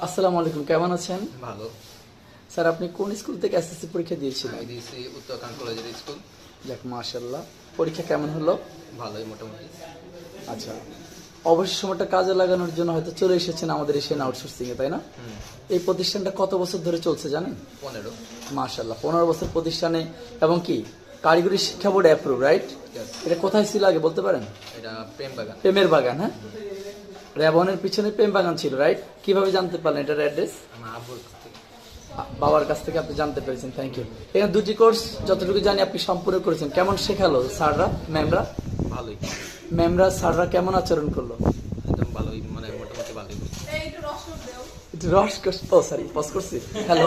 আসসালামু আলাইকুম, কেমন আছেন? ভালো। স্যার আপনি কোন স্কুল থেকে এসএসসি পরীক্ষা দিয়েছিলেন? আমি দিয়েছি উত্তরখান কলেজের স্কুল। যাক মাশাআল্লাহ, পরীক্ষা কেমন হলো? ভালোই মোটামুটি। আচ্ছা, অবসর সময়টা কাজে লাগানোর জন্য হয়তো চলে এসেছেন আমাদের এশিয়ান আউটসোর্সিং এ, তাই না? এই প্রতিষ্ঠানটা কত বছর ধরে চলছে জানেন? 15। মাশাআল্লাহ, 15 বছর প্রতিষ্ঠানে, এবং কি কারিগরি শিক্ষা বোর্ড অ্যাপ্রুভ, রাইট? এটা কোথায় ছিল আগে বলতে পারেন? এটা প্রেম বাগান। প্রেমের বাগান, হ্যাঁ। রেবনের পিছনে প্রেম বাগান ছিল, রাইট? কিভাবে জানতে পারলেন এটার অ্যাড্রেস? আমার আব্বুর কাছ থেকে। বাবার কাছ থেকে আপনি জানতে পেরেছেন, থ্যাংক ইউ। এখানে দুটি কোর্স যতটুকু জানি আপনি সম্পূর্ণ করেছেন। কেমন শেখালো স্যাররা, ম্যামরা? ভালোই। ম্যামরা স্যাররা কেমন আচরণ করলো? একদম ভালোই, মানে মোটামুটি ভালোই। একটু রস ও সরি পজ করছি। হ্যালো